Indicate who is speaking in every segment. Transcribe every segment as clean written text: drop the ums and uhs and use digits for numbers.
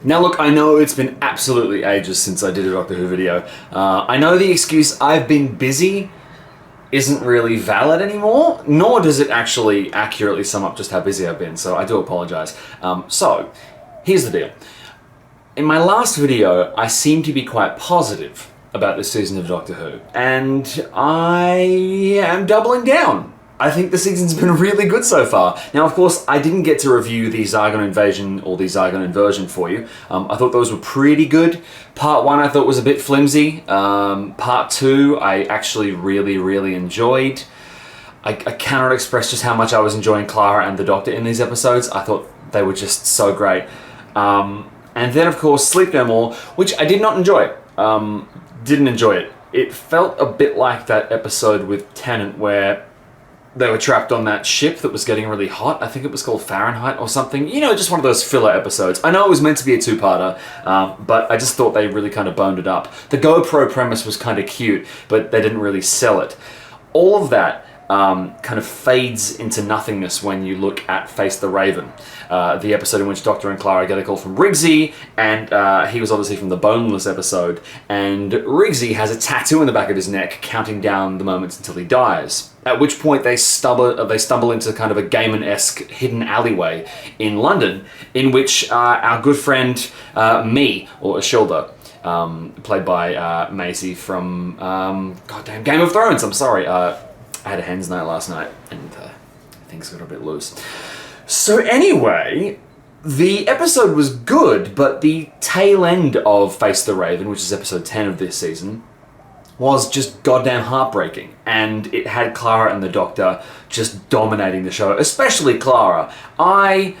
Speaker 1: Now look, I know it's been absolutely ages since I did a Doctor Who video. I know the excuse "I've been busy" isn't really valid anymore, nor does it actually accurately sum up just how busy I've been, so I do apologise. So, here's the deal. In my last video, I seemed to be quite positive about this season of Doctor Who, and I am doubling down. I think the season's been really good so far. Now, of course, I didn't get to review the Zygon Invasion or the Zygon Inversion for you. I thought those were pretty good. Part 1 I thought was a bit flimsy. Part 2 I actually really enjoyed. I cannot express just how much I was enjoying Clara and the Doctor in these episodes. I thought they were just so great. And then, of course, Sleep No More, which I did not enjoy. Didn't enjoy it. It felt a bit like that episode with Tennant where they were trapped on that ship that was getting really hot. I think it was called Fahrenheit or something. You know, just one of those filler episodes. I know it was meant to be a two-parter, but I just thought they really kind of boned it up. The GoPro premise was kind of cute, but they didn't really sell it. All of that kind of fades into nothingness when you look at Face the Raven, the episode in which Doctor and Clara get a call from Rigsy, and he was obviously from the Boneless episode, and Rigsy has a tattoo in the back of his neck counting down the moments until he dies. At which point they stumble into kind of a Gaiman-esque hidden alleyway in London, in which our good friend Me, or Ashilda, played by Maisie from goddamn Game of Thrones, I'm sorry, I had a hen's night last night, and things got a bit loose. So anyway, the episode was good, but the tail end of Face the Raven, which is episode 10 of this season, was just goddamn heartbreaking. And it had Clara and the Doctor just dominating the show, especially Clara. I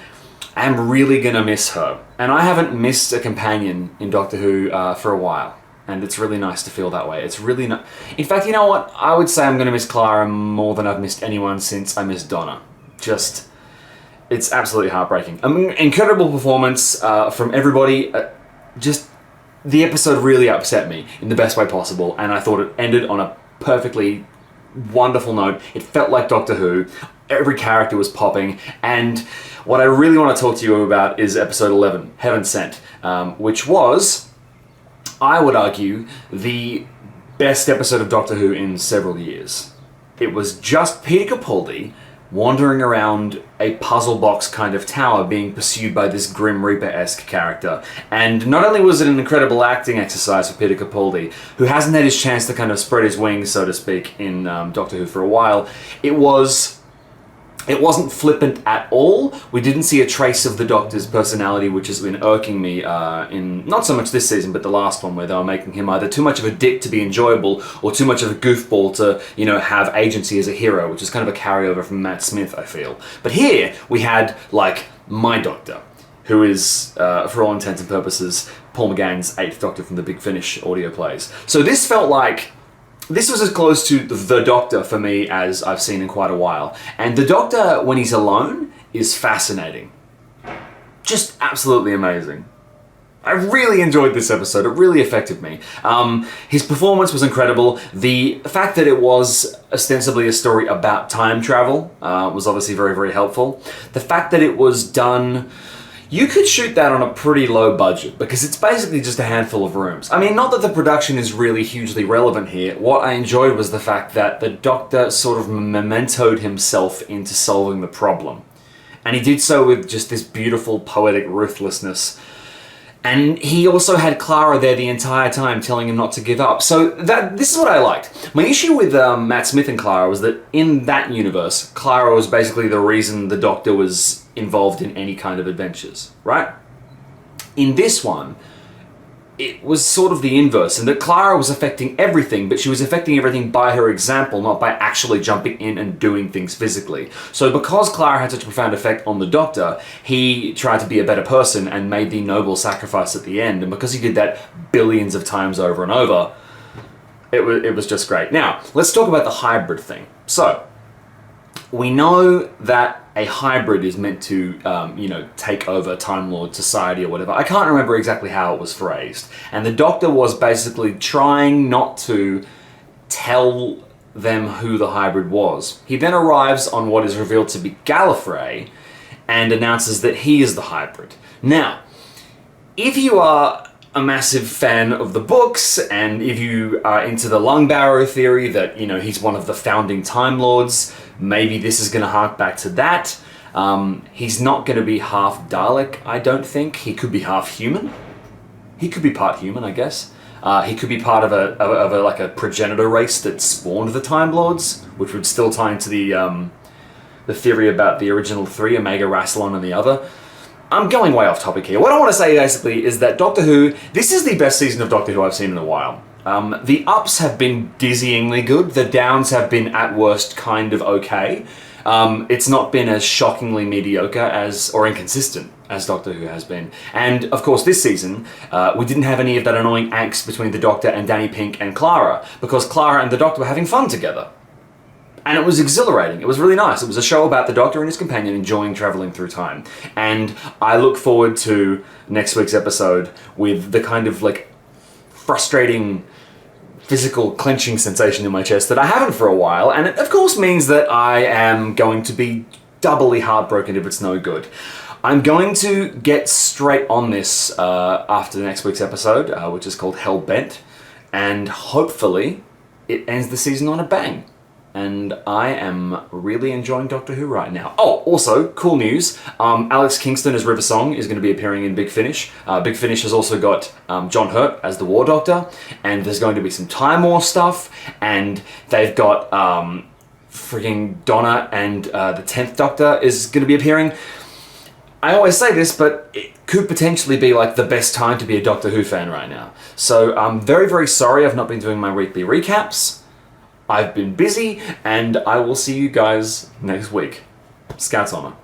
Speaker 1: am really gonna miss her, and I haven't missed a companion in Doctor Who for a while. And it's really nice to feel that way. It's really nice. In fact, you know what? I would say I'm going to miss Clara more than I've missed anyone since I missed Donna. Just, it's absolutely heartbreaking. Incredible performance from everybody. Just, the episode really upset me in the best way possible, and I thought it ended on a perfectly wonderful note. It felt like Doctor Who. Every character was popping, and what I really want to talk to you about is episode 11, Heaven Sent, which was, I would argue, the best episode of Doctor Who in several years. It was just Peter Capaldi wandering around a puzzle box kind of tower being pursued by this Grim Reaper-esque character. And not only was it an incredible acting exercise for Peter Capaldi, who hasn't had his chance to kind of spread his wings, so to speak, in Doctor Who for a while, it wasn't flippant at all. We didn't see a trace of the Doctor's personality, which has been irking me in not so much this season, but the last one, where they were making him either too much of a dick to be enjoyable, or too much of a goofball to, you know, have agency as a hero, which is kind of a carryover from Matt Smith, I feel. But here, we had, like, my Doctor, who is, for all intents and purposes, Paul McGann's 8th Doctor from the Big Finish audio plays. So this felt like, this was as close to the Doctor for me as I've seen in quite a while. And the Doctor, when he's alone, is fascinating. Just absolutely amazing. I really enjoyed this episode. It really affected me. His performance was incredible. The fact that it was ostensibly a story about time travel was obviously very helpful. The fact that it was done... You could shoot that on a pretty low budget, because it's basically just a handful of rooms. I mean, not that the production is really hugely relevant here. What I enjoyed was the fact that the Doctor sort of mementoed himself into solving the problem. And he did so with just this beautiful, poetic ruthlessness. And he also had Clara there the entire time telling him not to give up. So this is what I liked. My issue with Matt Smith and Clara was that in that universe, Clara was basically the reason the Doctor was involved in any kind of adventures, right? In this one, it was sort of the inverse, in that Clara was affecting everything, but she was affecting everything by her example, not by actually jumping in and doing things physically. So because Clara had such a profound effect on the Doctor, he tried to be a better person and made the noble sacrifice at the end, and because he did that billions of times over and over, it was just great. Now, let's talk about the hybrid thing. So, we know that a hybrid is meant to, take over Time Lord society or whatever. I can't remember exactly how it was phrased. And the Doctor was basically trying not to tell them who the hybrid was. He then arrives on what is revealed to be Gallifrey and announces that he is the hybrid. Now, if you are a massive fan of the books, and if you are into the Lungbarrow theory that, you know, he's one of the founding Time Lords, maybe this is going to hark back to that. He's not going to be half Dalek, I don't think. He could be half human. He could be part human, I guess. He could be part of a progenitor race that spawned the Time Lords, which would still tie into the theory about the original three, Omega, Rassilon, and the other. I'm going way off topic here. What I want to say basically is that Doctor Who, this is the best season of Doctor Who I've seen in a while. The ups have been dizzyingly good. The downs have been, at worst, kind of okay. It's not been as shockingly mediocre or inconsistent as Doctor Who has been. And, of course, this season, we didn't have any of that annoying angst between the Doctor and Danny Pink and Clara, because Clara and the Doctor were having fun together. And it was exhilarating. It was really nice. It was a show about the Doctor and his companion enjoying travelling through time. And I look forward to next week's episode with the kind of, like, frustrating physical clenching sensation in my chest that I haven't for a while. And it, of course, means that I am going to be doubly heartbroken if it's no good. I'm going to get straight on this after the next week's episode, which is called Hellbent. And hopefully it ends the season on a bang. And I am really enjoying Doctor Who right now. Oh, also, cool news. Alex Kingston as River Song is going to be appearing in Big Finish. Big Finish has also got John Hurt as the War Doctor. And there's going to be some Time War stuff. And they've got frigging Donna and the 10th Doctor is going to be appearing. I always say this, but it could potentially be like the best time to be a Doctor Who fan right now. So I'm very, very sorry I've not been doing my weekly recaps. I've been busy, and I will see you guys next week. Scouts Honor.